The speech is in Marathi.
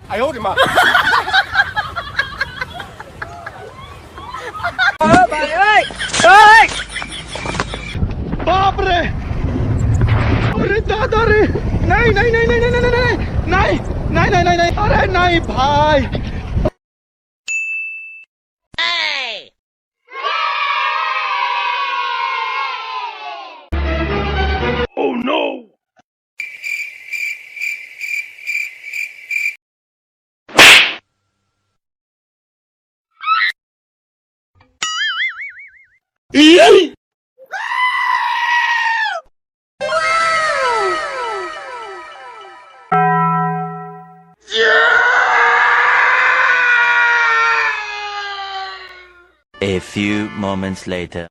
哎呦我的妈！बापरे अरे दादा रे नाही नाही नाही नाही नाही नाही नाही नाही नाही नाही नाही अरे नाही भाई Oh no A few moments later.